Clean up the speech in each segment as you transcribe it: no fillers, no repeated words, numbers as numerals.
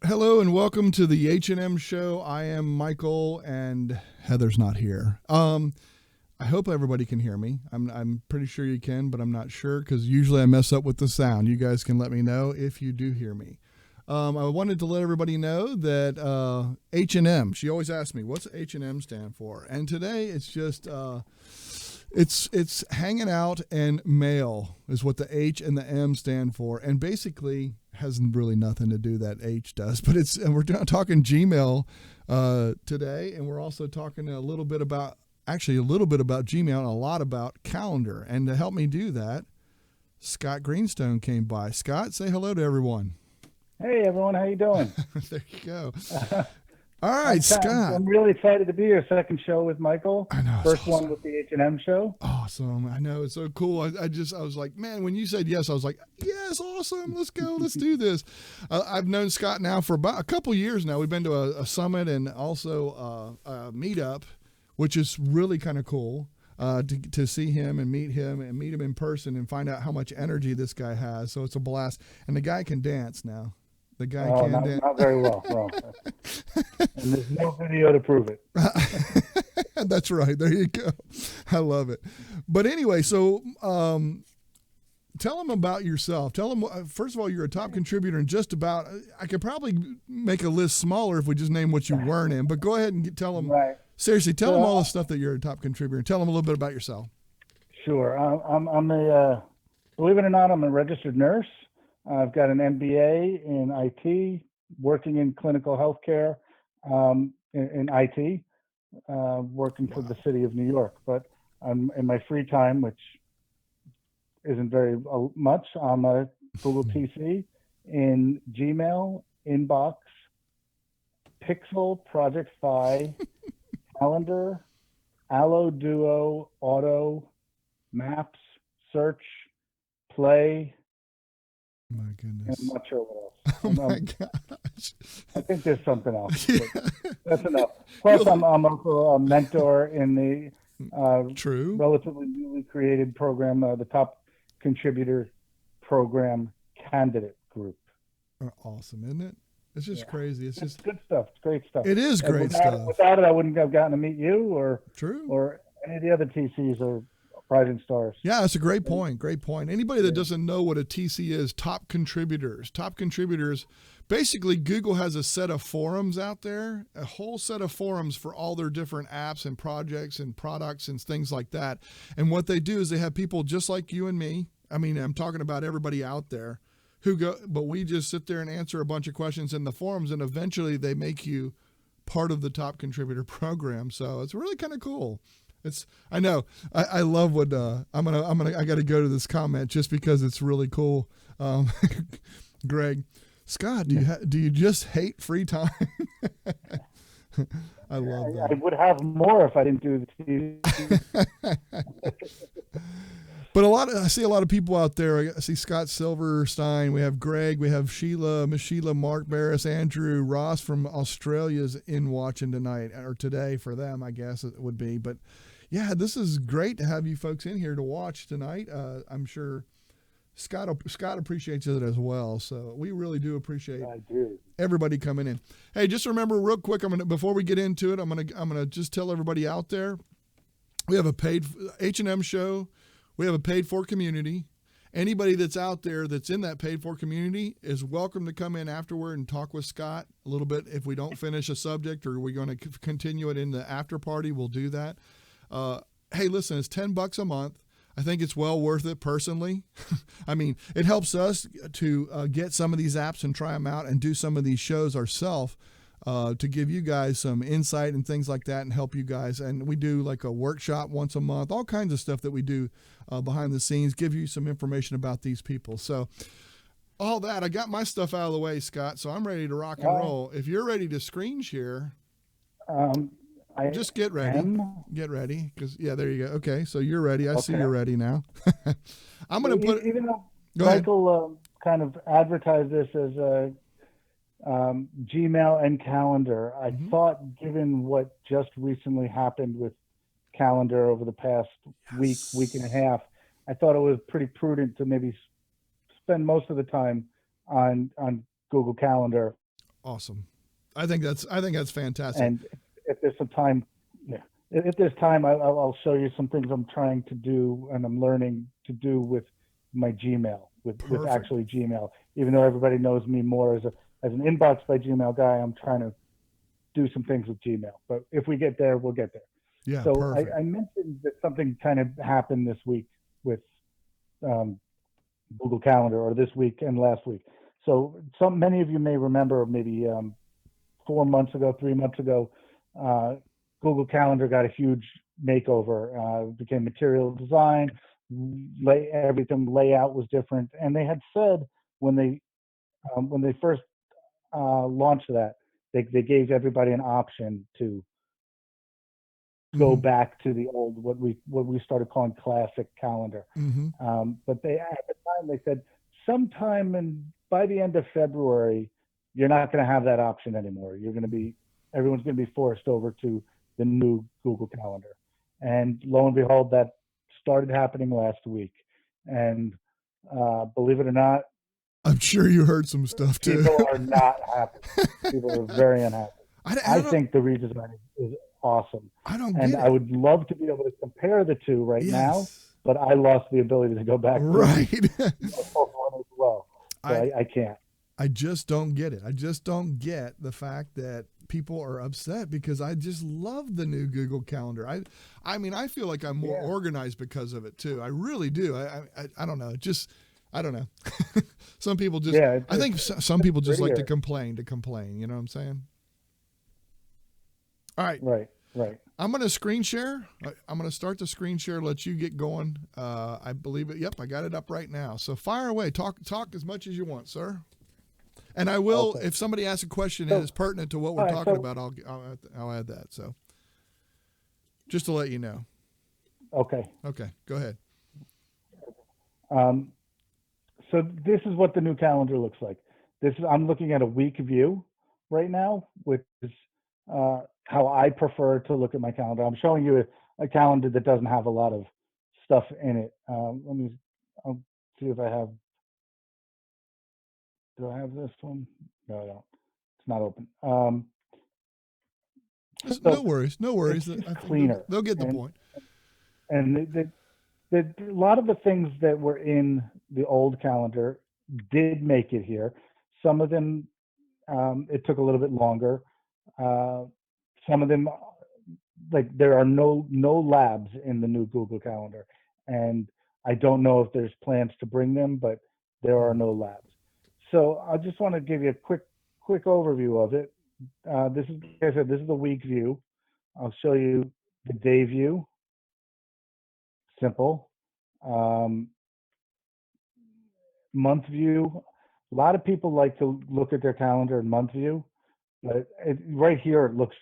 Hello and welcome to the H&M show. I am Michael and Heather's not here. I hope everybody can hear me. I'm pretty sure you can, but I'm not sure because usually I mess up with the sound. You guys can let me know if you do hear me. I wanted to let everybody know that H&M, she always asks me, what's H&M stand for? And today it's just, it's hanging out and mail is what the H and the M stand for. And basically has really nothing to do that H does, but we're talking Gmail today. And we're also talking a little bit about Gmail and a lot about calendar. And to help me do that, Scott Greenstone came by. Scott, say hello to everyone. Hey everyone, how you doing? There you go. All right, Scott. I'm really excited to be here. Second show with Michael. I know. First one with the H&M show. Awesome. I know. It's so cool. I was like, man, when you said yes, I was like, yes, awesome. Let's go. Let's do this. I've known Scott now for about a couple years now. We've been to a summit and also a meetup, which is really kind of cool to see him and meet him in person and find out how much energy this guy has. So it's a blast. And the guy can dance now. The guy can dance. Not very well. Well, and there's no video to prove it. That's right. There you go. I love it. But anyway, so tell them about yourself. Tell them, first of all, you're a top contributor in just about, I could probably make a list smaller if we just name what you weren't in, but go ahead and tell them, right. Seriously, tell them all the stuff that you're a top contributor. Tell them a little bit about yourself. Sure. Believe it or not, I'm a registered nurse. I've got an MBA in IT, working in clinical healthcare in IT, working for the city of New York. But I'm in my free time, which isn't very much, I'm a Google TC in Gmail, Inbox, Pixel, Project Fi, Calendar, Allo Duo, Auto, Maps, Search, Play. My goodness. I'm not sure what else. Oh my gosh. I think there's something else. Yeah. That's enough. Plus, I'm also a mentor in the relatively newly created program, the Top Contributor Program Candidate Group. Awesome, isn't it? It's just crazy. It's just good stuff. It's great stuff. It is great stuff. Without it, I wouldn't have gotten to meet you or any of the other TCs or rising stars. Yeah, that's a great point. Great point. Anybody that doesn't know what a TC is, top contributors, basically Google has a set of forums out there, a whole set of forums for all their different apps and projects and products and things like that. And what they do is they have people just like you and me. I mean, I'm talking about everybody out there but we just sit there and answer a bunch of questions in the forums, and eventually they make you part of the top contributor program. So it's really kind of cool. I know. I love what I got to go to this comment just because it's really cool. Greg, Scott, do you just hate free time? I love that. I would have more if I didn't do the But I see a lot of people out there. I see Scott Silverstein. We have Greg. We have Miss Sheila, Mark Barris, Andrew, Ross from Australia's in watching tonight or today for them, I guess it would be. But yeah, this is great to have you folks in here to watch tonight. I'm sure Scott appreciates it as well. So we really do appreciate everybody coming in. Hey, just remember real quick, before we get into it, I'm gonna just tell everybody out there, we have a paid H&M show. We have a paid for community. Anybody that's out there that's in that paid for community is welcome to come in afterward and talk with Scott a little bit. If we don't finish a subject or we're going to continue it in the after party, we'll do that. Hey, listen, it's $10 a month. I think it's well worth it personally. I mean, it helps us to get some of these apps and try them out and do some of these shows ourselves to give you guys some insight and things like that and help you guys. And we do like a workshop once a month, all kinds of stuff that we do behind the scenes, give you some information about these people. So all that, I got my stuff out of the way, Scott, so I'm ready to rock and roll. If you're ready to screen share. I Just get ready. am. Get ready, because yeah, there you go. Okay, so you're ready. I see Okay. you're ready now. I'm gonna Well, put. even though Go ahead. Michael kind of advertised this as a Gmail and calendar, I Hmm. thought, given what just recently happened with calendar over the past week and a Yes. half, I thought it was pretty prudent to maybe spend most of the time on Google Calendar. Awesome. I think that's fantastic. And if there's some time, yeah, if there's time, I'll show you some things I'm trying to do and I'm learning to do with my Gmail, with Perfect. actually Gmail. Even though everybody knows me more as an inbox by Gmail guy, I'm trying to do some things with Gmail. But if we get there, we'll get there. Yeah, So perfect. I mentioned that something kind of happened this week with um, Google Calendar, or this week and last week. So many of you may remember, maybe 4 months ago, 3 months ago, uh, Google Calendar got a huge makeover. Became material design. Everything layout was different, and they had said when they first launched that, they gave everybody an option to go Hmm. back to the old, what we started calling classic calendar. Hmm. But they, at the time, they said sometime by the end of February, you're not going to have that option anymore. Everyone's going to be forced over to the new Google Calendar. And lo and behold, that started happening last week. And believe it or not, I'm sure you heard some stuff too. people are not happy. People are very unhappy. I I don't. think the redesign is awesome. I don't And get I it. would love to be able to compare the two right now, Yes. but I lost the ability to go back to Right. the old one as well. So I I can't. I just don't get it. I just don't get the fact that people are upset because I just love the new Google Calendar. I mean, I feel like I'm more Yeah. organized because of it too. I really do. I don't know. Just I don't know. Some people just. Yeah. I think some people just like to Prettier. complain to complain. You know what I'm saying? All right. Right. Right. I'm going to screen share. I'm going to start the screen share. Let you get going. I believe it. Yep, I got it up right now. So fire away. Talk as much as you want, sir. And I will, Okay. if somebody asks a question and So, it's pertinent to what we're all right. talking So, about, I'll add that. So just to let you know. okay. Okay, go ahead. Um, so this is what the new calendar looks like. I'm looking at a week view right now, which is how I prefer to look at my calendar. I'm showing you a calendar that doesn't have a lot of stuff in it. I'll see if I have. Do I have this one? No, I don't. It's not open. No So worries, no it's worries. just I think cleaner, they'll get the and point. a lot of the things that were in the old calendar did make it here. Some of them, it took a little bit longer. Uh, some of them, like, there are no labs in the new Google Calendar, and I don't know if there's plans to bring them, but there are no labs. So I just want to give you a quick overview of it. This is, like I said, this is the week view. I'll show you the day view. Simple. Um, Month view. A lot of people like to look at their calendar in month view, but right here it looks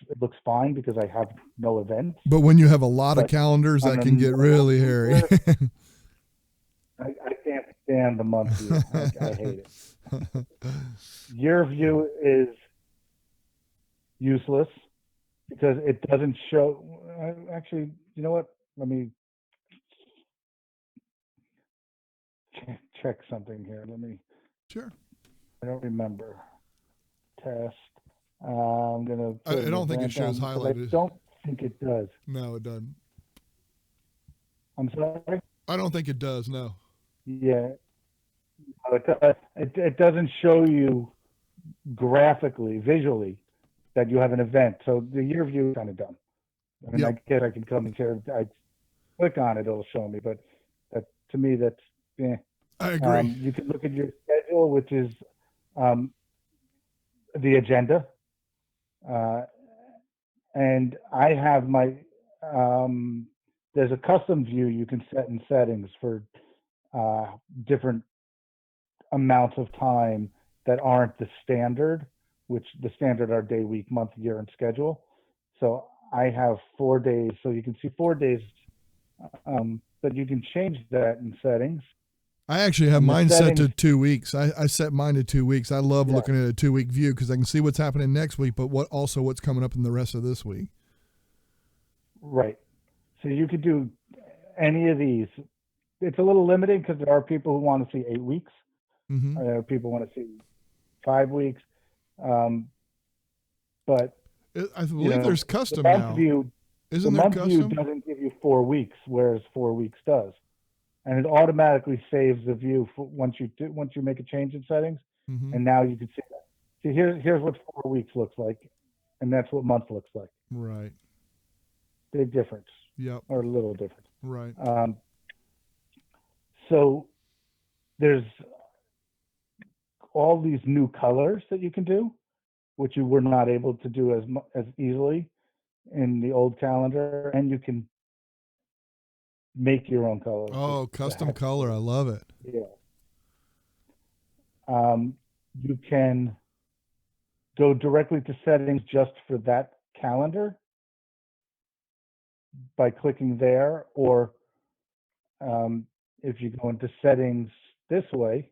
fine because I have no events. But when you have a lot of But calendars, on that the can get normal really view hairy. here, I can't stand the month view. I hate it. Year view is useless because it doesn't show. Actually, you know what? Let me check something here. Sure. I don't remember. Test. I'm gonna I put an don't think it event shows on because I highlighted. don't think it does. No, it doesn't. I'm sorry. I don't think it does. No. Yeah, it doesn't show you graphically, visually, that you have an event. So the year view is kind of dumb. I mean, I Yep. guess I can come and share. I click on it, it'll show me. But that, to me, that's eh. I agree. You can look at your schedule, which is um, the agenda, uh, and I have my. Um, there's a custom view you can set in settings for different amounts of time that aren't the standard, which the standard are day, week, month, year, and schedule. So I have 4 days, so you can see 4 days. But you can change that in settings. I actually have And the mine set settings, to 2 weeks. I set mine to 2 weeks. I love yeah, looking at a 2 week view because I can see what's happening next week, but what's coming up in the rest of this week. right. So you could do any of these. It's a little limiting because there are people who want to see 8 weeks. Mm-hmm. There are people who want to see 5 weeks. Um, but I you believe know, there's the custom month now. view, the Isn't there month view custom? doesn't give you 4 weeks, whereas 4 weeks does, and it automatically saves the view for once you make a change in settings, Mm-hmm. and now you can see that. See, here's what 4 weeks looks like, and that's what month looks like. Right. Big difference, Yep. or a little difference. Right. Um, so there's all these new colors that you can do, which you were not able to do as easily in the old calendar, and you can make your own colors. Oh, The custom heck, color. I love it. yeah. Um, you can go directly to settings just for that calendar by clicking there, or um, if you go into settings this way,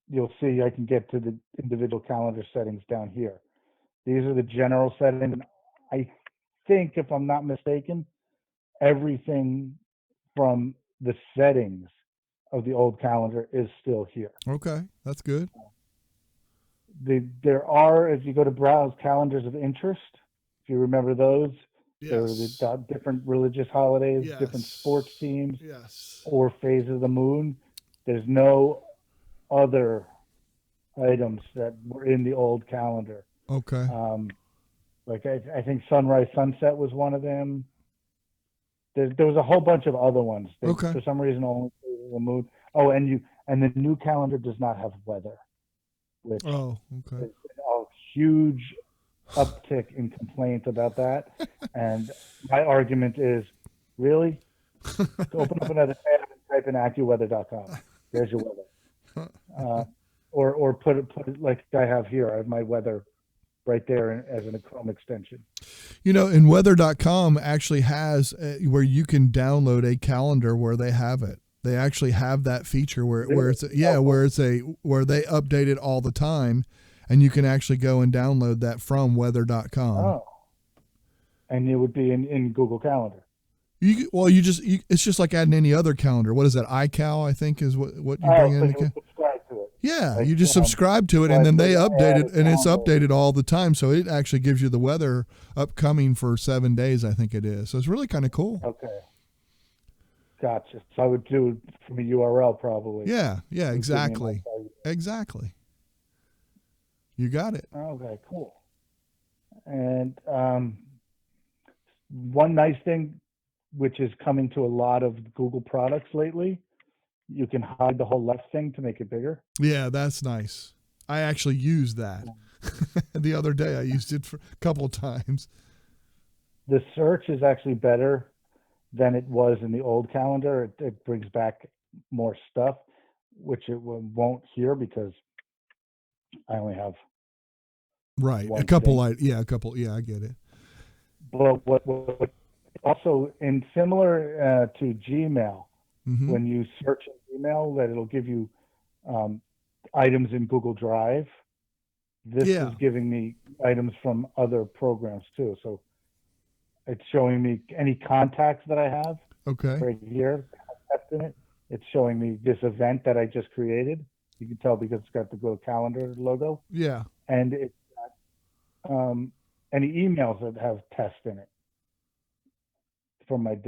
you'll see I can get to the individual calendar settings down here. These are the general settings. I think, if I'm not mistaken, everything from the settings of the old calendar is still here. Okay. That's good. There are, if you go to browse calendars of interest, if you remember those, there are Yes. the different religious holidays, different sports Yes. teams, Yes. or phases of the moon. There's no other items that were in the old calendar. Okay. Um, like I think sunrise sunset was one of them. There was a whole bunch of other ones. They, Okay. for some reason, only the moon. Oh, and the new calendar does not have weather, which Oh, okay. is a huge uptick in complaints about that. And my argument is, really, open up another tab and type in AccuWeather.com. There's your weather. Or put it like I have here. I have my weather right there as a Chrome extension. And weather.com actually has where you can download a calendar where they have it. They actually have that feature where Really? it's where they update it all the time, and you can actually go and download that from weather.com. Oh, and it would be in Google Calendar. It's just like adding any other calendar. What is that? iCal, I think, is what you bring Oh, so in you the would subscribe to it. Yeah, Like, you just subscribe to it, and like then they to update add it, a and it's calendar. updated all the time. So it actually gives you the weather upcoming for 7 days, I think it is. So it's really kind of cool. Okay, gotcha. So I would do it from a URL probably. Yeah, It would give me a nice exactly, value. exactly. You got it. Okay, cool. And one nice thing, which is coming to a lot of Google products lately, you can hide the whole left thing to make it bigger. Yeah, that's nice. I actually used that the other day. I used it for a couple of times. The search is actually better than it was in the old calendar. It brings back more stuff, which it won't here because I only have Right, one thing. a couple. Yeah, I get it. But what also in similar to Gmail, Mm-hmm. when you search in Gmail, that it'll give you um, items in Google Drive. This is Yeah. giving me items from other programs too. So it's showing me any contacts that I have Okay. right here, contacts in it. It's showing me this event that I just created. You can tell because it's got the Google Calendar logo, Yeah. and it's any emails that have test in it from my Nice.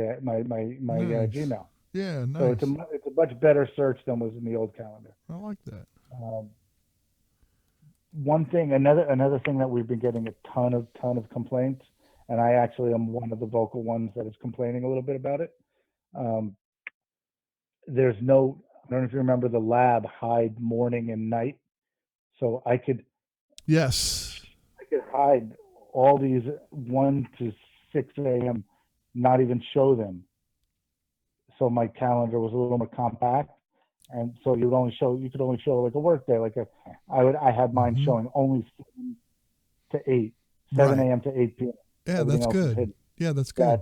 Gmail. Yeah. So Nice. it's a much better search than was in the old calendar. I like that. Um, one thing, another thing that we've been getting a ton of complaints, and I actually am one of the vocal ones that is complaining a little bit about it. Um, there's no, I don't know if you remember the lab hide morning and night. So Yes. I could hide all these 1 to 6 a.m., not even show them. So my calendar was a little more compact, and so you could only show like a work day. I had mine Mm-hmm. showing only 7 to 8, 7 Right. a.m. to 8 p.m. Yeah, Everything that's else is good. hidden. Yeah, that's good.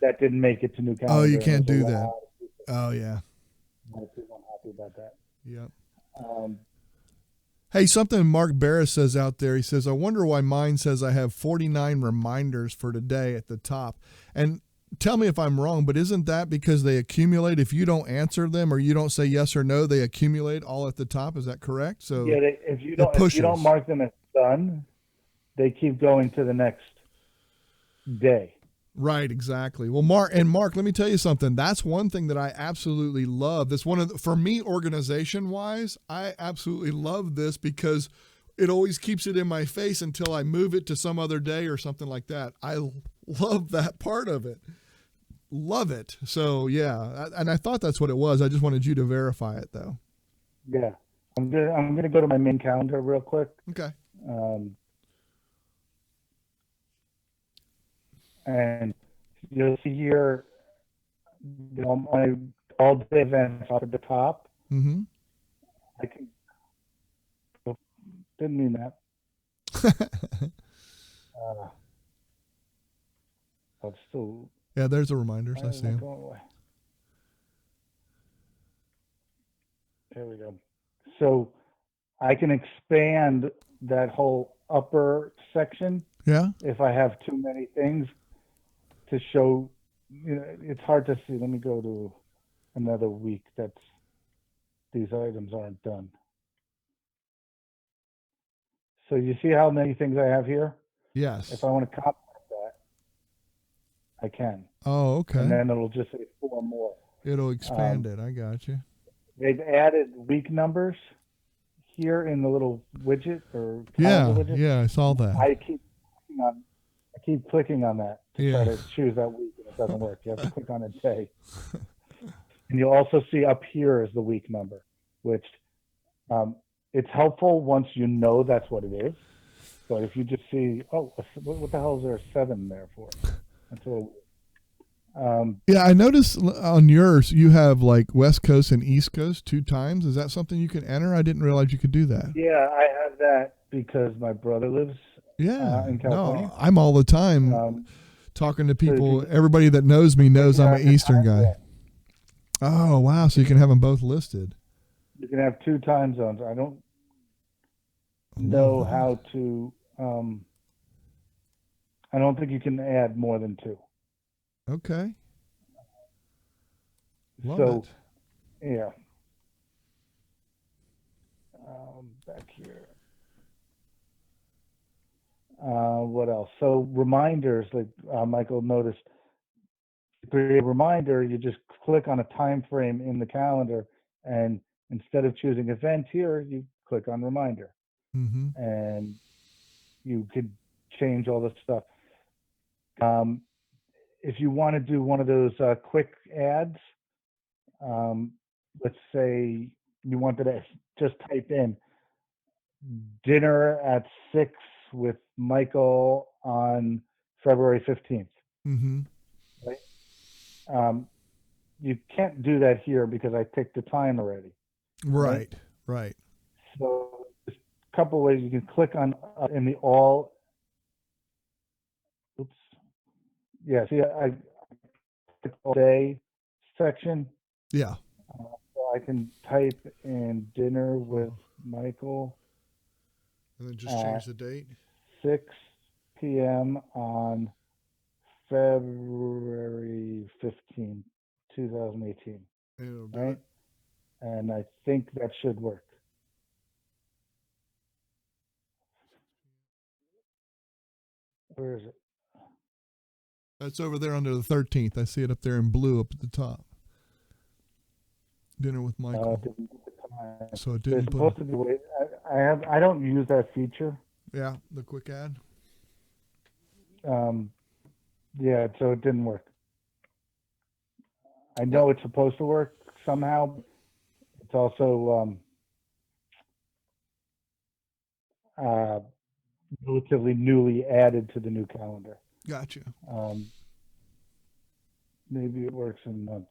That didn't make it to new Oh, calendar. you And can't there's do a that. lot of people, Oh, yeah. a lot of people unhappy about that. Yep. Um, Hey, something Mark Barris says out there. He says, I wonder why mine says I have 49 reminders for today at the top. And tell me if I'm wrong, but isn't that because they accumulate? If you don't answer them or you don't say yes or no, they accumulate all at the top. Is that correct? So yeah, if you don't mark them as done, they keep going to the next day. Right, exactly. Well, Mark, let me tell you something. That's one thing that I absolutely love. That's one of for me, organization wise, I absolutely love this because it always keeps it in my face until I move it to some other day or something like that. I love that part of it. Love it. So yeah, and I thought that's what it was. I just wanted you to verify it though. Yeah, I'm gonna go to my main calendar real quick. Okay. And you'll see here, my all day events up at the top. Mm-hmm. I can. Didn't mean that. But still. Yeah, there's the reminders. I see them. There we go. So I can expand that whole upper section. Yeah. If I have too many things to show, it's hard to see. Let me go to another week these items aren't done. So you see how many things I have here? Yes. If I want to copy that, I can. Oh, okay. And then it'll just say 4 more. It'll expand it. I got you. They've added week numbers here in the little widget or calendar widget. Yeah, I saw that. I keep clicking on that to try to choose that week, and it doesn't work. You have to click on a day. And you'll also see up here is the week number, which it's helpful once you know that's what it is. But if you just see, what the hell is there a 7 there for? That's a little weird. Yeah, I noticed on yours you have like West Coast and East Coast 2 times. Is that something you can enter? I didn't realize you could do that. Yeah, I have that because my brother lives in California. No, I'm all the time talking to people. So everybody that knows me knows I'm an Eastern guy. Zone. Oh, wow. So you can have them both listed. You can have 2 time zones. I don't know how to. I don't think you can add more than 2. Okay. Love it. Yeah. Back here. What else? So reminders, like Michael noticed, to create a reminder, you just click on a time frame in the calendar, and instead of choosing event here, you click on reminder. Mm-hmm. And you could change all this stuff. If you want to do one of those quick ads, let's say you wanted to just type in dinner at 6 with Michael on February 15th. Mm-hmm. Right? You can't do that here because I picked the time already. Right. So there's a couple of ways you can click on in the all. Oops. Yeah, see, I click all day section. Yeah. So I can type in dinner with Michael. And then just change the date. 6 p.m. on February 15th, 2018. It'll do right? it. And I think that should work. Where is it? That's over there under the 13th. I see it up there in blue up at the top. Dinner with Michael. So it didn't supposed to be. I don't use that feature. Yeah, the quick ad. Yeah, so it didn't work. I know it's supposed to work somehow. It's also relatively newly added to the new calendar. Gotcha. Maybe it works in month.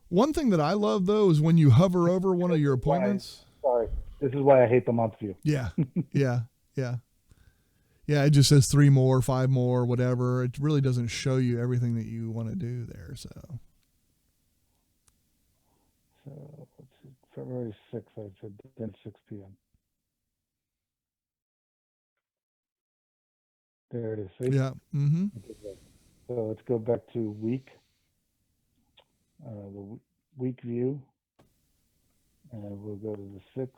One thing that I love though is when you hover over one of your appointments. Sorry, this is why I hate the month view. Yeah. Yeah, it just says 3 more, 5 more, whatever. It really doesn't show you everything that you want to do there. So So let's see, February 6th, I said then 6 p.m. There it is. See? yeah, mm-hmm. So let's go back to week, the week view, and we'll go to the 6th,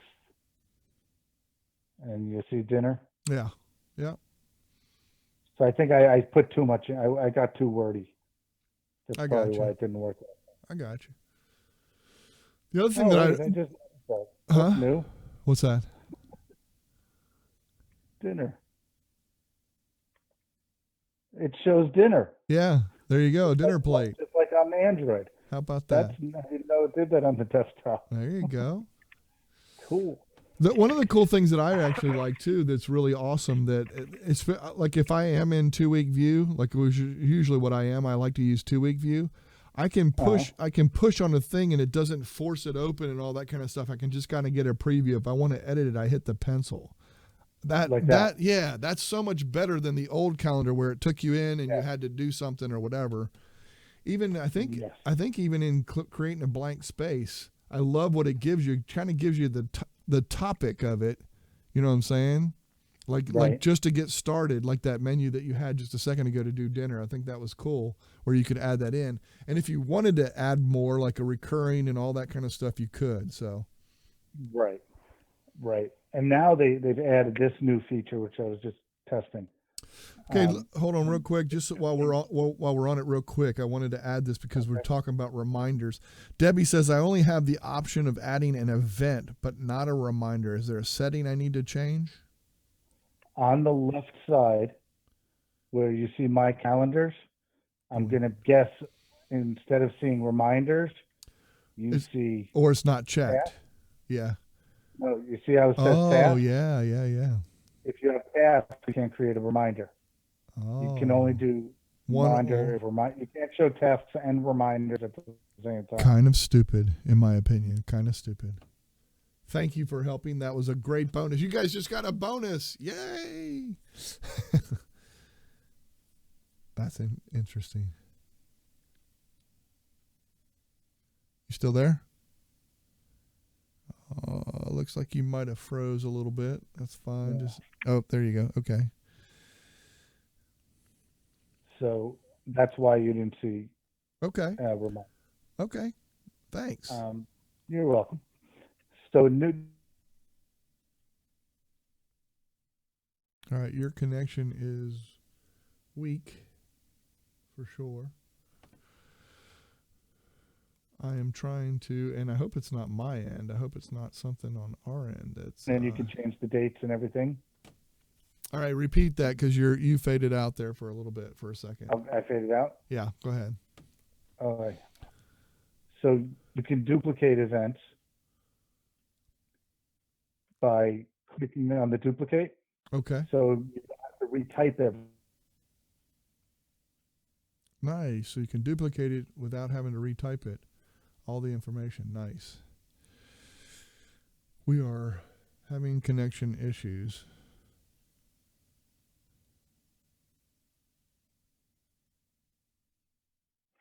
and you'll see dinner. Yeah, yeah. So I think I put too much. I got too wordy. That's I probably got why you. it didn't work. I got you. The other thing Oh that wait, I just noticed that. huh? What's new? What's that? Dinner. It shows dinner. Yeah, there you go. Dinner plate. Just like on the Android. How about That's that? I didn't know it did that on the desktop. There you go. Cool. One of the cool things that I actually like too, that's really awesome, that it's like if I am in 2-week view, like it was usually what I am, I like to use 2-week view. I can push on a thing and it doesn't force it open and all that kind of stuff. I can just kind of get a preview. If I want to edit it, I hit the pencil. That yeah, that's so much better than the old calendar where it took you in and you had to do something or whatever. Even I think even in creating a blank space, I love what it gives you. It kind of gives you the topic of it. You know what I'm saying? Like just to get started, like that menu that you had just a second ago to do dinner. I think that was cool where you could add that in. And if you wanted to add more, like a recurring and all that kind of stuff, you could. So Right. Right. And now they've added this new feature, which I was just testing. okay, hold on real quick. Just while we're on it real quick, I wanted to add this because we're talking about reminders. Debbie says I only have the option of adding an event, but not a reminder. Is there a setting I need to change? On the left side, where you see my calendars, I'm going to guess instead of seeing reminders, you see. Or it's not checked. Tasks. Yeah. No, you see how it says Oh, tasks? yeah. If you have tasks, you can't create a reminder. Oh. You can only do reminder. You can't show tasks and reminders at the same time. Kind of stupid, in my opinion. Kind of stupid. Thank you for helping. That was a great bonus. You guys just got a bonus. Yay. That's interesting. You still there? Looks like you might have froze a little bit. That's fine. Yeah. There you go. Okay. So that's why you didn't see. Okay. Reminder. Okay. Thanks. You're welcome. So new. All right, your connection is weak for sure. I am trying to, and I hope it's not my end. I hope it's not something on our end. And you can change the dates and everything. All right, repeat that because you faded out there for a little bit for a second. I faded out. Yeah, go ahead. All right. So you can duplicate events by clicking on the duplicate. Okay. So you have to retype it. Nice. So you can duplicate it without having to retype it. All the information. Nice. We are having connection issues.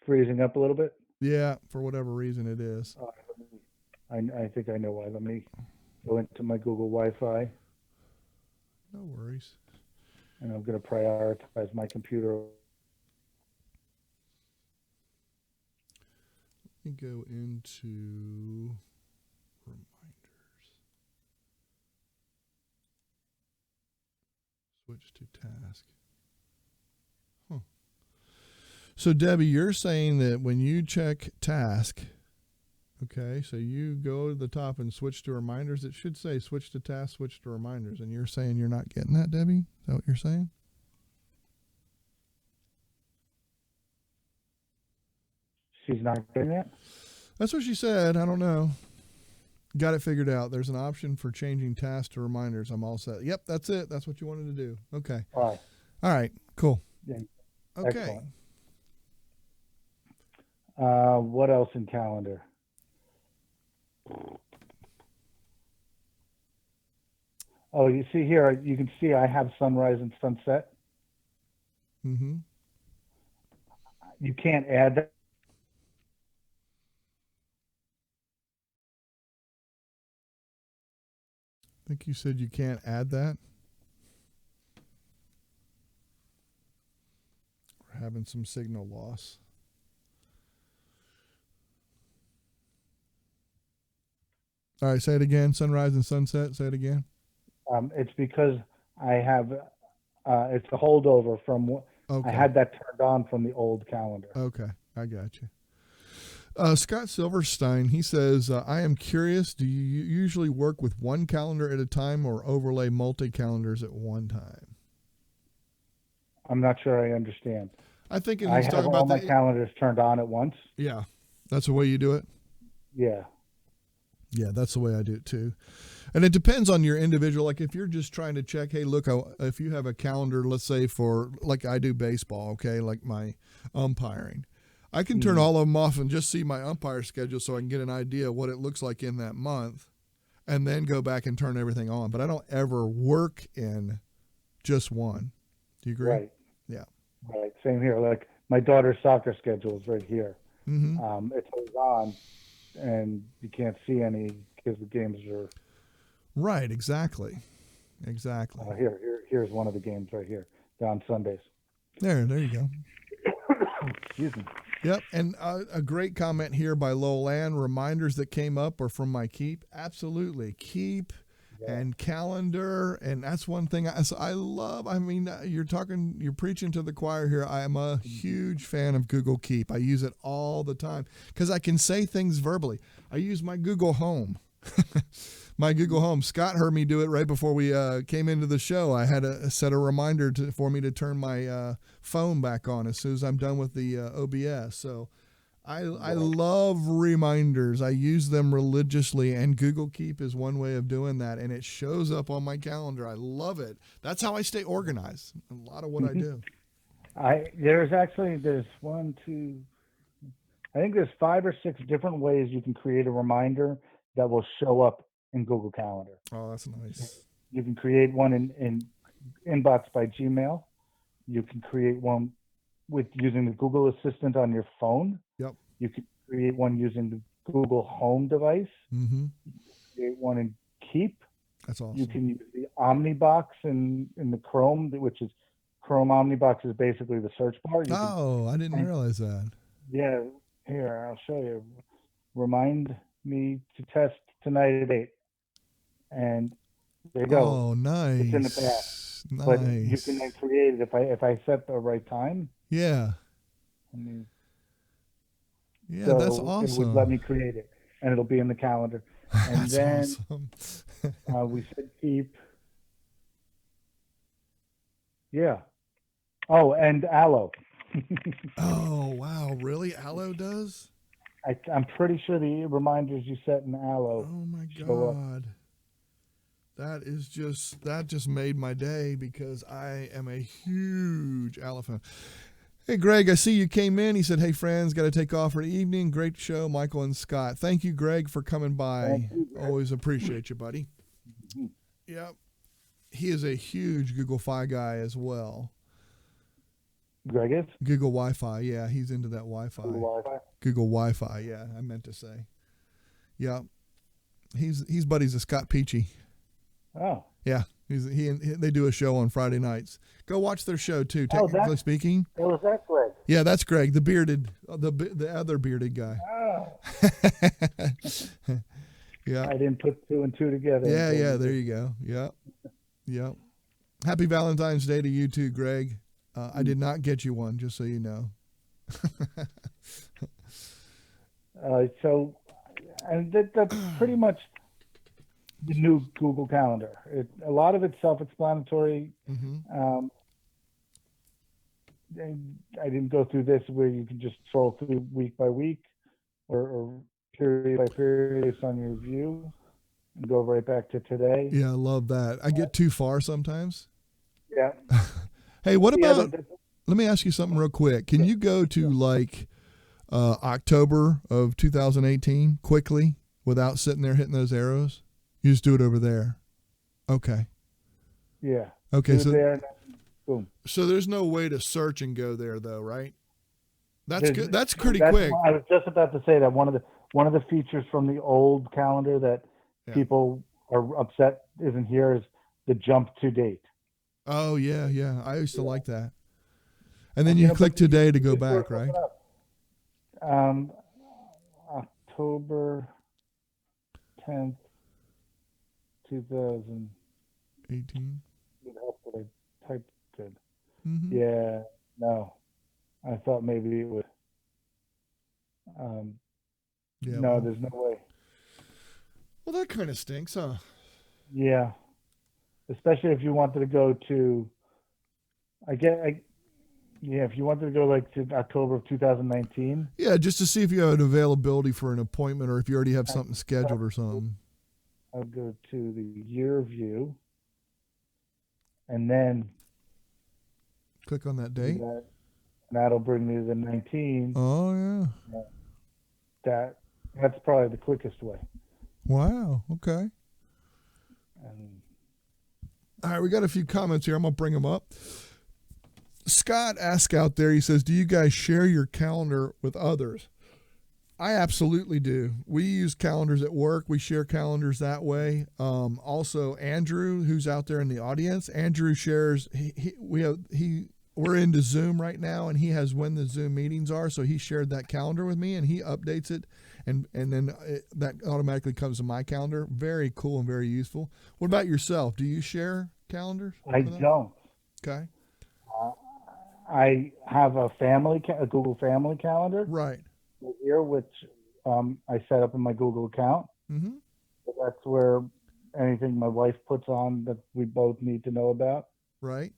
Freezing up a little bit? Yeah, for whatever reason it is. I think I know why. Let me go into my Google Wi-Fi. No worries. And I'm going to prioritize my computer. Let me go into reminders. Switch to task. Huh. So Debbie, you're saying that when you check task, okay, so you go to the top and switch to reminders, it should say switch to task, switch to reminders. And you're saying you're not getting that, Debbie? Is that what you're saying? She's not getting that? That's what she said. I don't know. Got it figured out. There's an option for changing tasks to reminders. I'm all set. Yep, that's it. That's what you wanted to do. Okay. All right. Cool. Yeah. Okay. What else in calendar? Oh, you see here, you can see I have sunrise and sunset. Mm-hmm. You can't add that. I think you said you can't add that. We're having some signal loss. All right, say it again. Sunrise and sunset. Say it again. It's because I have, it's a holdover from what I Okay. had that turned on from the old calendar. Okay. I got you. Scott Silverstein, he says, I am curious, do you usually work with one calendar at a time or overlay multi-calendars at one time? I'm not sure I understand. I think I he's have talking all about my the, calendars turned on at once. yeah, that's the way you do it. Yeah. Yeah, that's the way I do it too. And it depends on your individual. Like if you're just trying to check, hey, look, if you have a calendar, let's say for like I do baseball, okay, like my umpiring, I can turn all of them off and just see my umpire schedule so I can get an idea of what it looks like in that month and then go back and turn everything on. But I don't ever work in just one. Do you agree? Right. Yeah. Right. Same here. Like my daughter's soccer schedule is right here. Mm-hmm. It's always on, and you can't see any because the games are Right. Exactly. Exactly. here's one of the games right here on Sundays. There you go. Excuse me. Yep, and a great comment here by Lolan. Reminders that came up are from my Keep. Absolutely, Keep Yeah. and calendar, and that's one thing I love. I mean, you're preaching to the choir here. I am a huge fan of Google Keep. I use it all the time because I can say things verbally. I use my Google Home. My Google Home. Scott heard me do it right before we came into the show. I had a set a reminder for me to turn my phone back on as soon as I'm done with the OBS. So I love reminders. I use them religiously, and Google Keep is one way of doing that, and it shows up on my calendar. I love it. That's how I stay organized. A lot of what I do. There's one, two, I think there's 5 or 6 different ways you can create a reminder that will show up in Google Calendar. Oh, that's nice. You can create one in Inbox by Gmail. You can create one with using the Google Assistant on your phone. Yep. You can create one using the Google Home device. Mm-hmm. Create one in Keep. That's awesome. You can use the Omnibox in the Chrome, which is Chrome Omnibox is basically the search bar. I didn't realize that. Yeah, here, I'll show you. Remind me to test tonight at 8. And there you go. Oh, nice. It's in the past. Nice. But you can then create it if I set the right time. Yeah. I mean, yeah, so that's awesome. It would let me create it, and it'll be in the calendar. And that's then awesome. we said Keep. Yeah. Oh, and Allo. Oh, wow. Really? Allo does? I'm pretty sure the reminders you set in Allo. Oh, my God. That just made my day because I am a huge Allo fan. Hey, Greg, I see you came in. He said, hey, friends, got to take off for the evening. Great show, Michael and Scott. Thank you, Greg, for coming by. Always appreciate you, buddy. Mm-hmm. Yep. He is a huge Google Fi guy as well. Greg is? Google Wi-Fi, yeah. He's into that Wi-Fi. Google Wi-Fi, yeah, I meant to say. Yeah. He's buddies with Scott Peachy. Oh. Yeah. They do a show on Friday nights. Go watch their show too, technically speaking. Oh, was that Greg? Yeah, that's Greg, the other bearded guy. Oh. Yeah. I didn't put 2 and 2 together. Yeah, there you go. Yeah. Happy Valentine's Day to you too, Greg. I did not get you one, just so you know. That's pretty much the new Google Calendar. A lot of it's self-explanatory. Mm-hmm. I didn't go through this where you can just scroll through week by week or period by period based on your view and go right back to today. Yeah, I love that. I get too far sometimes. Yeah. Hey, what about, let me ask you something real quick. Can you go to like October of 2018 quickly without sitting there hitting those arrows? You just do it over there. Okay. Yeah. Okay, Do it so there, and then boom. so there's no way to search and go there though, right? That's There's, good. That's pretty that's quick. I was just about to say that one of the features from the old calendar that Yeah. people are upset isn't here is the jump to date. Oh yeah, yeah. I used to like that. And then And you but click today to you go just back, work right? it up. Um, October 10th, 2000. 18. It helped that I typed good. Mm-hmm. Yeah, no. I thought maybe it would. Um, Yeah. no, Well, there's no way. well, that kind of stinks, huh? Yeah, especially if you wanted to go to, yeah, if you wanted to go like to October of 2019, Yeah, just to see if you have an availability for an appointment or if you already have I, something scheduled or something. I'll go to the year view and then Click on that do date. that. And that'll bring me to the 19. Oh yeah. That that's probably the quickest way. Wow. Okay. And All right, we got a few comments here. I'm gonna bring them up. Scott asks out there. He says, "Do you guys share your calendar with others?" I absolutely do. We use calendars at work. We share calendars that way. Also, Andrew, who's out there in the audience, Andrew shares. We're into Zoom right now, and he has when the Zoom meetings are. So he shared that calendar with me, and he updates it, and then that automatically comes to my calendar. Very cool and very useful. What about yourself? Do you share calendars? I don't. Okay. Uh, I have a Google Family calendar Right. here, which I set up in my Google account. Mm-hmm. So that's where anything my wife puts on that we both need to know about. Right.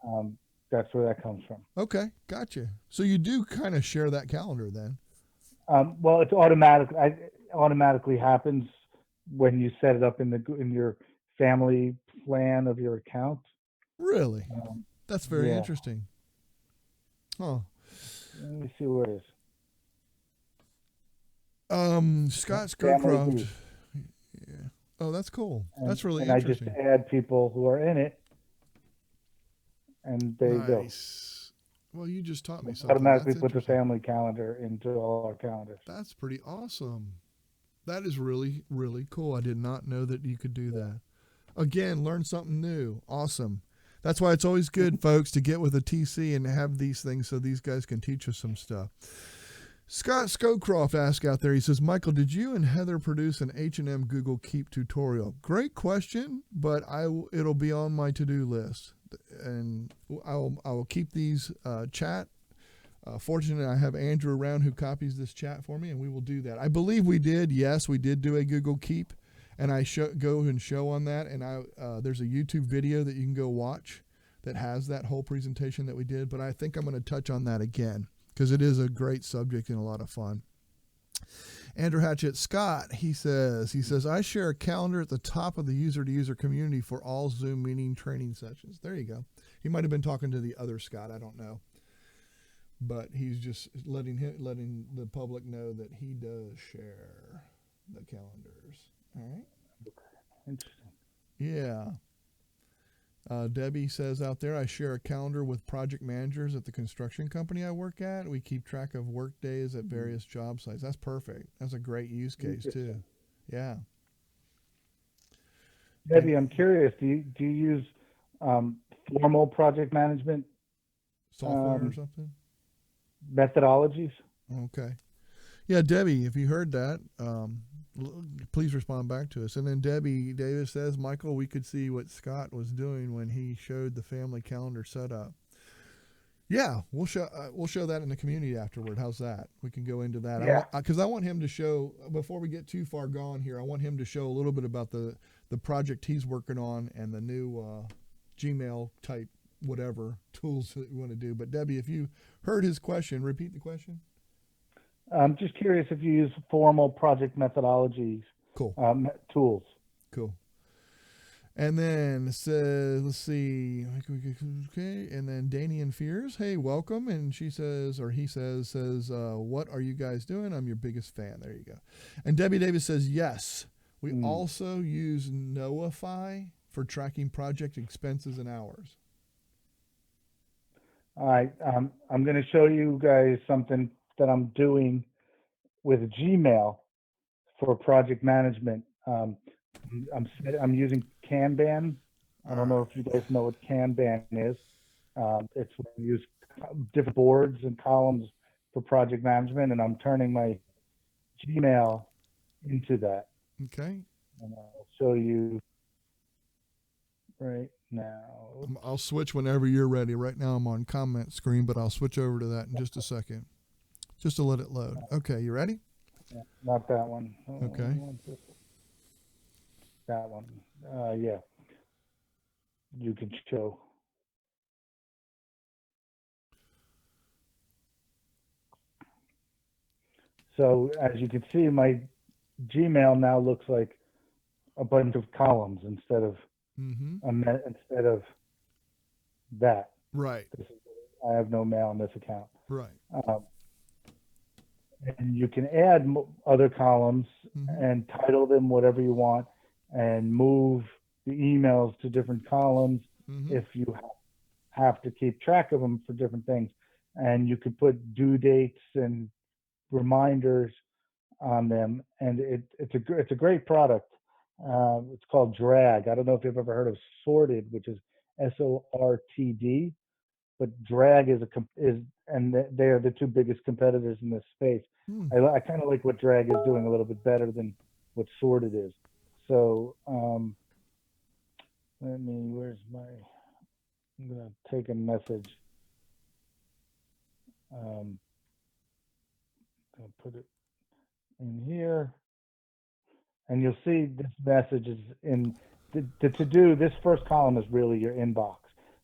Um, that's where that comes from. Okay. Gotcha. So you do kind of share that calendar then. Well, it's automatic. It automatically happens when you set it up in your family plan of your account. Really? Um, That's very yeah. interesting. Huh. Let me see where it is. Scott Family Scowcroft. group. Yeah. Oh, that's cool. And, That's really and I just interesting. add people who are in it, and there you go. Nice. Well, you just taught me It something. automatically That's put the interesting. family calendar into all our calendars. That's pretty awesome. That is really, really cool. I did not know that you could do that. Again, learn something new. Awesome. That's why it's always good, folks, to get with a TC and have these things so these guys can teach us some stuff. Scott Scowcroft asked out there, he says, Michael, did you and Heather produce an H&M Google Keep tutorial? Great question, but it'll be on my to-do list. And I will keep these chat. Fortunately, I have Andrew around who copies this chat for me, and we will do that. I believe we did. Yes, we did do a Google Keep, and I go and show on that. And there's a YouTube video that you can go watch that has that whole presentation that we did. But I think I'm going to touch on that again because it is a great subject and a lot of fun. Andrew Hatchett Scott, he says, I share a calendar at the top of the user-to-user community for all Zoom meeting training sessions. There you go. He might have been talking to the other Scott. I don't know. But he's just letting the public know that he does share the calendars. All right. Interesting. Yeah. Debbie says out there, I share a calendar with project managers at the construction company I work at. We keep track of work days at various job sites. That's perfect. That's a great use case too. Yeah. Debbie, I'm curious. Do you use formal project management Software or something? methodologies? Okay. Yeah, Debbie, if you heard that, please respond back to us. And then Debbie Davis says, Michael, we could see what Scott was doing when he showed the family calendar setup. Yeah, we'll show that in the community afterward. How's that? We can go into that. Yeah. Because I want him to show, before we get too far gone here, I want him to show a little bit about the project he's working on and the new Gmail type whatever tools that we want to do. But Debbie, if you heard his question, repeat the question. I'm just curious if you use formal project methodologies, Cool. Tools. Cool. And then it says, let's see, okay. And then Danian Fears, hey, welcome. And she says, or he says, what are you guys doing? I'm your biggest fan. There you go. And Debbie Davis says, yes. We also use Notify for tracking project expenses and hours. All right. I'm going to show you guys something that I'm doing with Gmail for project management. I'm using Kanban. I don't know if you guys know what Kanban is. It's when you use different boards and columns for project management, and I'm turning my Gmail into that. Okay. And I'll show you right now. I'll switch whenever you're ready. Right now I'm on comment screen, but I'll switch over to that in just a second, just to let it load. Okay, you ready? Not that one. Okay. That one. Yeah. You can show. So as you can see, my Gmail now looks like a bunch of columns instead of instead of that. Right. I have no mail in this account. Right. And you can add other columns and title them whatever you want, and move the emails to different columns if you have to keep track of them for different things. And you could put due dates and reminders on them, and it's a great product. It's called Drag. I don't know if you've ever heard of Sorted, which is SORTD, but Drag is and they are the two biggest competitors in this space. I kind of like what Drag is doing a little bit better than what Sorted is. So where's my? I'm gonna take a message. I'll put it in here, and you'll see this message is in the to-do. This first column is really your inbox.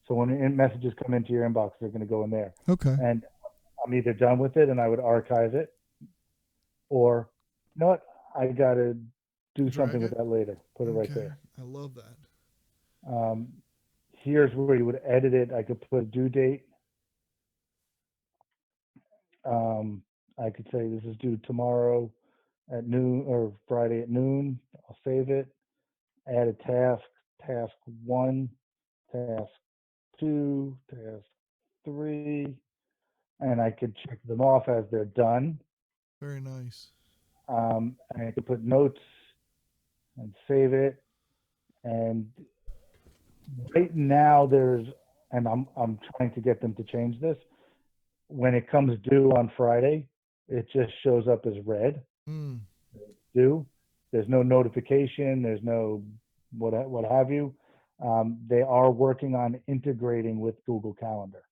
So when messages come into your inbox, they're going to go in there. Okay. And I'm either done with it and I would archive it, or you know what? I got to do something with that later. Put it right there. I love that. Here's where you would edit it. I could put a due date. I could say this is due tomorrow at noon or Friday at noon. I'll save it. Add a task. Task 1, task 2, task 3, and I could check them off as they're done. Very nice. And I could put notes and save it. And right now and I'm trying to get them to change this. When it comes due on Friday, it just shows up as red. Due. There's no notification. There's no what have you. They are working on integrating with Google Calendar.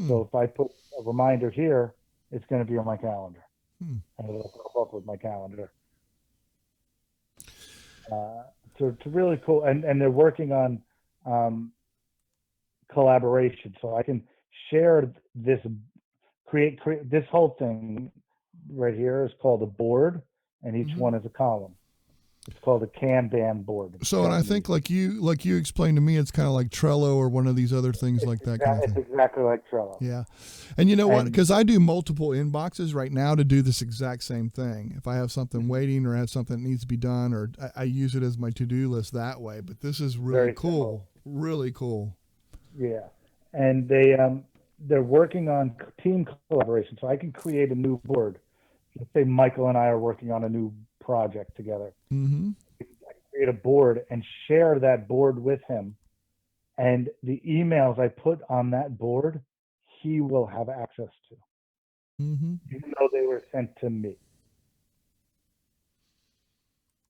So if I put a reminder here, it's going to be on my calendar. And it'll pop up with my calendar. So it's really cool. And they're working on collaboration. So I can share this, create this whole thing right here is called a board, and each one is a column. It's called a Kanban board. So, and I think like you explained to me, it's kind of like Trello or one of these other things like that. It's exactly like Trello. Yeah. And you know what? Because I do multiple inboxes right now to do this exact same thing. If I have something waiting or have something that needs to be done, or I use it as my to-do list that way. But this is really cool. Really cool. Yeah. And they're working on team collaboration. So I can create a new board. Let's say Michael and I are working on a new project together. I can create a board and share that board with him. And the emails I put on that board, he will have access to, even though they were sent to me,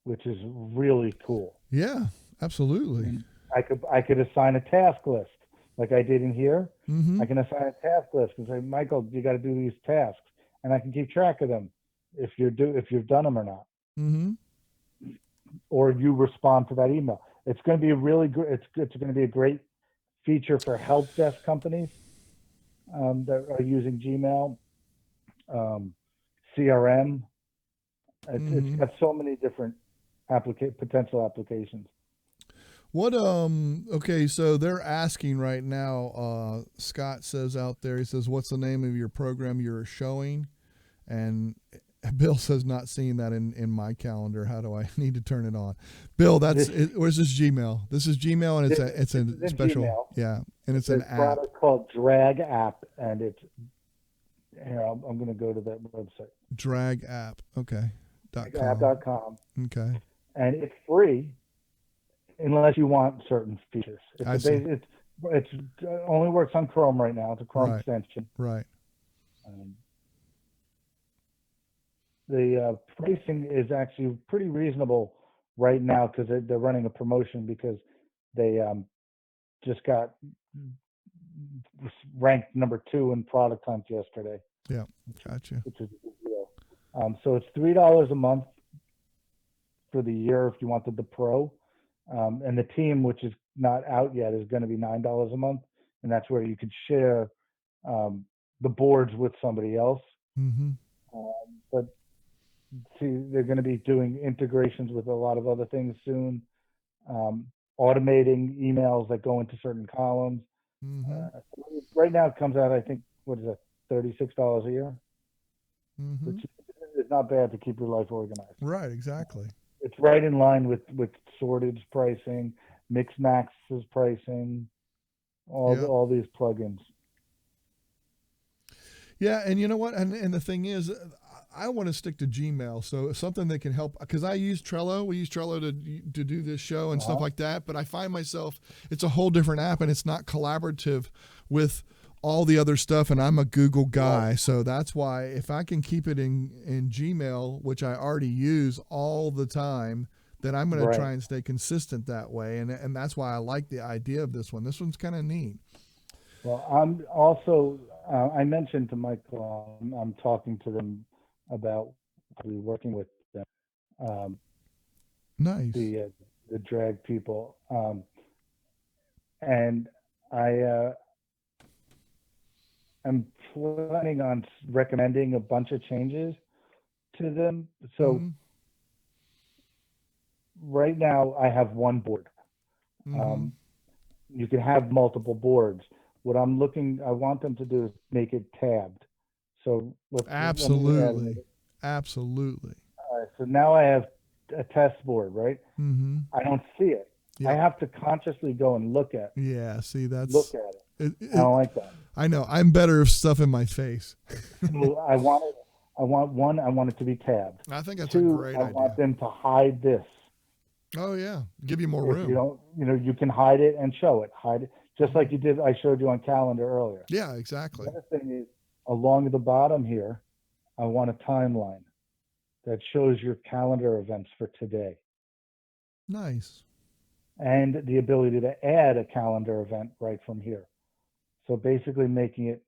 which is really cool. Yeah, absolutely. And I could assign a task list like I did in here. I can assign a task list and say, Michael, you got to do these tasks, and I can keep track of them if you've done them or not. Or you respond to that email. It's going to be really good. It's going to be a great feature for help desk companies that are using Gmail, CRM. It's got so many different potential applications. What okay, so they're asking right now, Scott says out there, he says, what's the name of your program you're showing? And Bill says not seeing that in my calendar. How do I need to turn it on? Bill, where's this Gmail? This is Gmail, and it's a special Gmail. yeah, and it's an There's a app. product called Drag App, and it's here. I'm going to go to that website. Drag app. Okay. Dragapp.com. Okay. And it's free unless you want certain features. It's only works on Chrome right now. It's a Chrome extension. Right. The pricing is actually pretty reasonable right now because they're running a promotion because they just got ranked number 2 in Product Hunt yesterday. Yeah, gotcha. Which is a good deal. So it's $3 a month for the year if you wanted the Pro. And the team, which is not out yet, is going to be $9 a month. And that's where you could share the boards with somebody else. Mm-hmm. But see, they're going to be doing integrations with a lot of other things soon. Automating emails that go into certain columns. Mm-hmm. Right now it comes out, I think, what is it, $36 a year? Mm-hmm. Which is not bad to keep your life organized. Right, exactly. It's right in line with Sorted's pricing, Mixmax's pricing, all these plugins. Yeah, and you know what? And the thing is, I want to stick to Gmail. So something that can help, because I use Trello. We use Trello to do this show and stuff like that. But I find myself, it's a whole different app, and it's not collaborative with all the other stuff. And I'm a Google guy, so that's why if I can keep it in Gmail, which I already use all the time, then I'm going to try and stay consistent that way. And that's why I like the idea of this one. This one's kind of neat. Well, I'm also, I mentioned to Michael, I'm talking to them about working with them. Nice. The drag people. And I am planning on recommending a bunch of changes to them. So right now I have one board. You can have multiple boards. What I want them to do is make it tabbed. So absolutely. All right, so now I have a test board, right? Mm-hmm. I don't see it. Yep. I have to consciously go and look at it. Yeah, see, look at it. I don't like that. I know. I'm better if stuff in my face. So I want it to be tabbed. I think that's 2, a great idea. I want them to hide this. Oh yeah, give you more room. You can hide it and show it. Hide it just like you did. I showed you on calendar earlier. Yeah, exactly. The other thing is, along the bottom here, I want a timeline that shows your calendar events for today. Nice. And the ability to add a calendar event right from here. So basically making it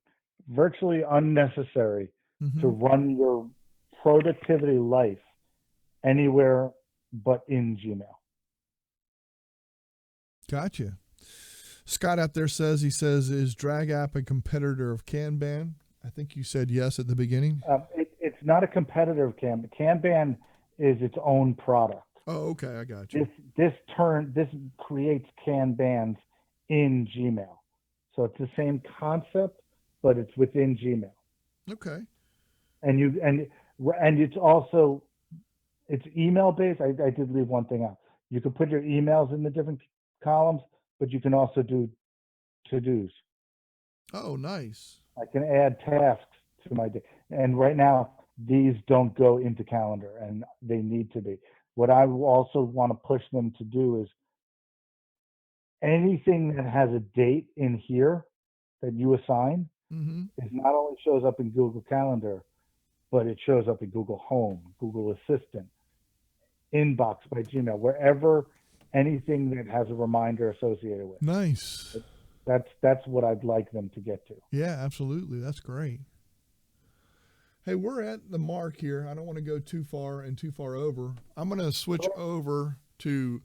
virtually unnecessary to run your productivity life anywhere but in Gmail. Gotcha. Scott out there says, is Drag App a competitor of Kanban? I think you said yes at the beginning. It's not a competitor of Kanban. Kanban is its own product. Oh, okay. I got you. This creates Kanbans in Gmail. So it's the same concept, but it's within Gmail. Okay. And it's also, it's email based. I did leave one thing out. You can put your emails in the different columns, but you can also do to-dos. Oh, nice. I can add tasks to my day. And right now, these don't go into calendar, and they need to be. What I also want to push them to do is anything that has a date in here that you assign is not only shows up in Google Calendar, but it shows up in Google Home, Google Assistant, Inbox by Gmail, wherever anything that has a reminder associated with. Nice. That's what I'd like them to get to. Yeah, absolutely. That's great. Hey, we're at the mark here. I don't want to go too far over. I'm going to switch over to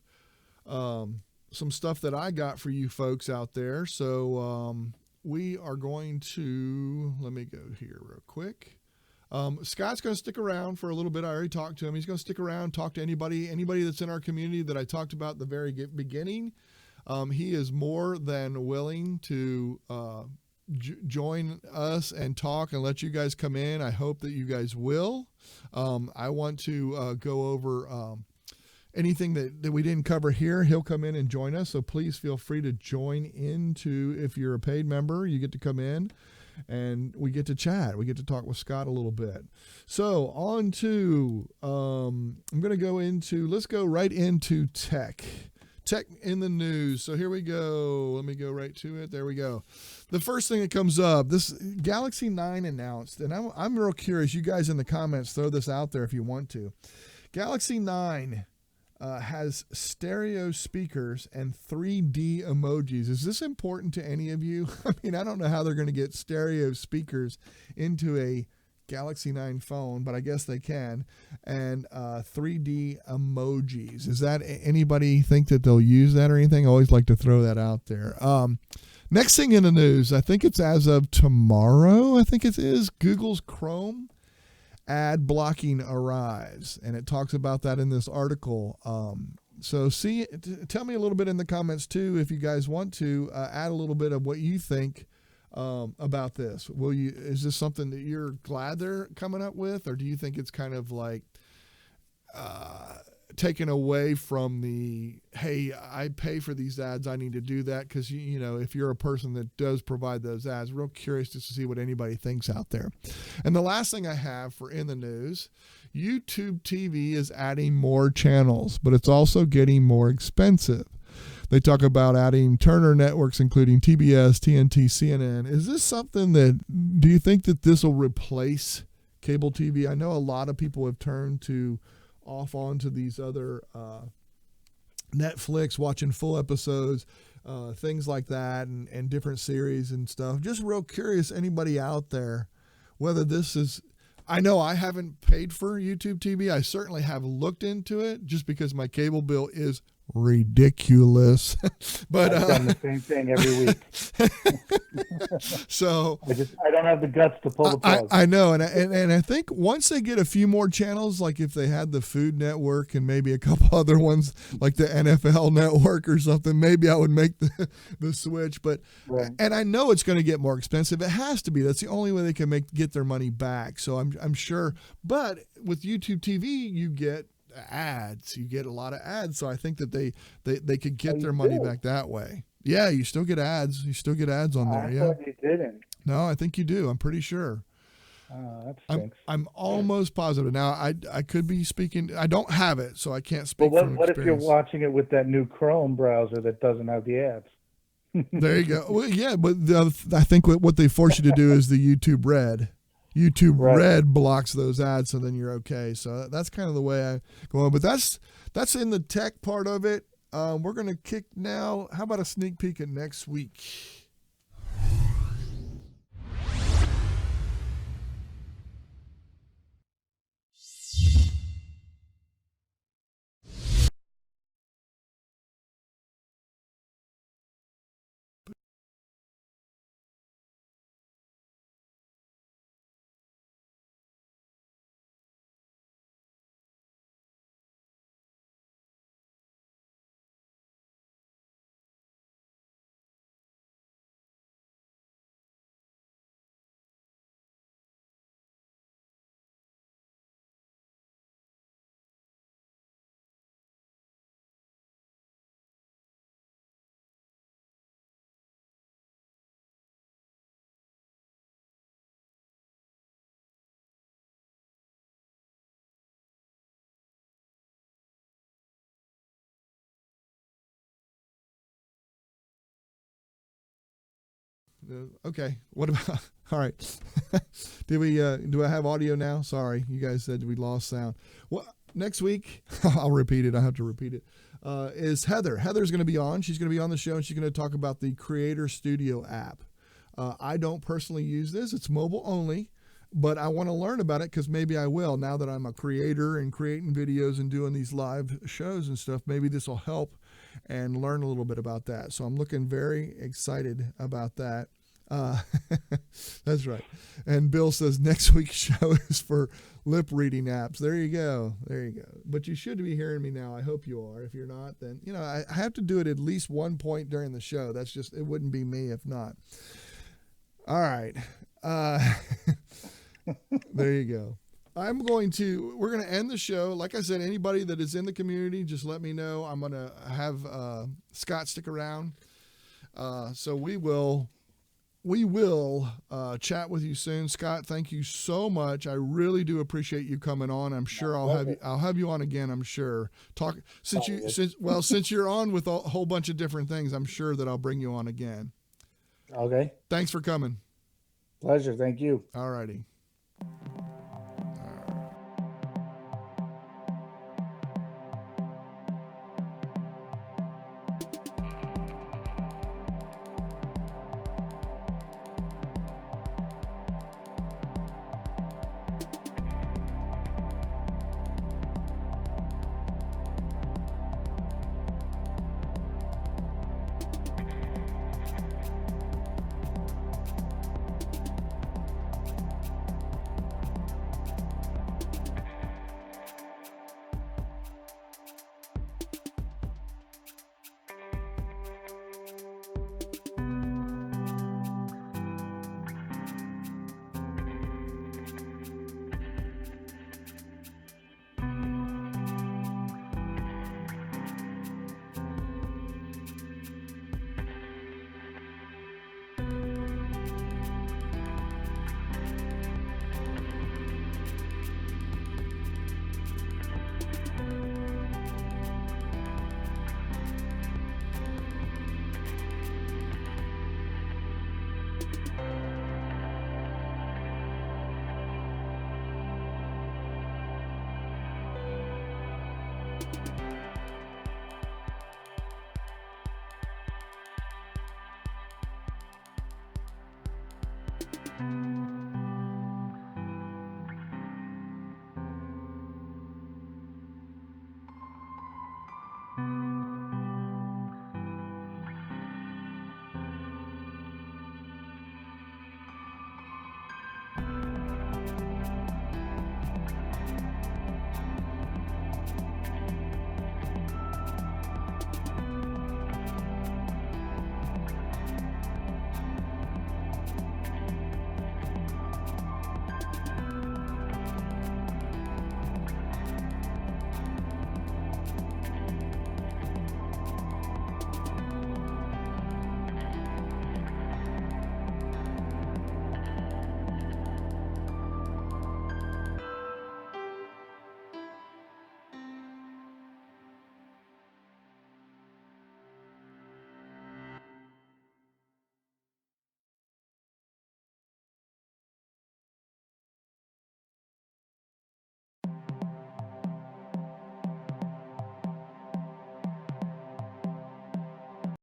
some stuff that I got for you folks out there. So we are going to, let me go here real quick. Scott's going to stick around for a little bit. I already talked to him. He's going to stick around, talk to anybody that's in our community that I talked about at the very beginning. He is more than willing to join us and talk and let you guys come in. I hope that you guys will. I want to go over anything that we didn't cover here. He'll come in and join us. So please feel free to join into, if you're a paid member, you get to come in and we get to chat. We get to talk with Scott a little bit. So on to, I'm going to go into, let's go right into tech in the news. So here we go. Let me go right to it. There we go. The first thing that comes up, this Galaxy 9 announced, and I'm real curious. You guys in the comments, throw this out there if you want to. Galaxy 9 has stereo speakers and 3D emojis. Is this important to any of you? I mean, I don't know how they're going to get stereo speakers into a Galaxy 9 phone, but I guess they can. And 3D emojis. Is that, anybody think that they'll use that or anything? I always like to throw that out there. Next thing in the news, I think it's as of tomorrow, I think it is, Google's Chrome ad blocking arrives, and it talks about that in this article. So tell me a little bit in the comments too, if you guys want to add a little bit of what you think about this. Is this something that you're glad they're coming up with, or do you think it's kind of like taken away from the, hey, I pay for these ads, I need to do that? Because you know, if you're a person that does provide those ads, real curious just to see what anybody thinks out there. And the last thing I have for in the news, YouTube TV is adding more channels, but it's also getting more expensive. They talk about adding Turner networks, including TBS, TNT, CNN. Is this something that, do you think that this will replace cable TV? I know a lot of people have turned off onto these other Netflix, watching full episodes, things like that, and different series and stuff. Just real curious, anybody out there, whether this is, I know I haven't paid for YouTube TV. I certainly have looked into it just because my cable bill is ridiculous. But I've done the same thing every week. So I don't have the guts to pull the plug. I know, and I think once they get a few more channels, like if they had the Food Network and maybe a couple other ones like the NFL Network or something, maybe I would make the switch. But right. And I know it's going to get more expensive. It has to be. That's the only way they can get their money back. So I'm sure. But with YouTube TV, you get ads. You get a lot of ads. So I think that they could get their money back that way. Yeah, you still get ads. You still get ads on there. I thought you didn't. No, I think you do. I'm pretty sure. That stinks. I'm almost positive. Now, I could be speaking. I don't have it, so I can't speak from experience. What if you're watching it with that new Chrome browser that doesn't have the ads? There you go. Well, yeah, but I think what they force you to do is the YouTube Red. YouTube Red blocks those ads, so then you're okay. So that's kind of the way I go on. But that's in the tech part of it. We're going to kick now. How about a sneak peek at next week? Okay. What about? All right. Do I have audio now? Sorry, you guys said we lost sound. Well, next week I'll repeat it. I have to repeat it. Is Heather? Heather's going to be on. She's going to be on the show, and she's going to talk about the Creator Studio app. I don't personally use this. It's mobile only, but I want to learn about it because maybe I will now that I'm a creator and creating videos and doing these live shows and stuff. Maybe this will help and learn a little bit about that. So I'm looking very excited about that. That's right. And Bill says next week's show is for lip reading apps. There you go. But you should be hearing me now. I hope you are. If you're not, then I have to do it at least one point during the show. That's just, it wouldn't be me if not. All right. Uh, there you go. We're going to end the show. Like I said, anybody that is in the community, just let me know. I'm going to have Scott stick around. So we will chat with you soon. Scott, thank you so much. I really do appreciate you coming on. I'm sure I'll have you on again. I'm sure since you're on with a whole bunch of different things, I'm sure that I'll bring you on again. Okay. Thanks for coming. Pleasure. Thank you. All righty.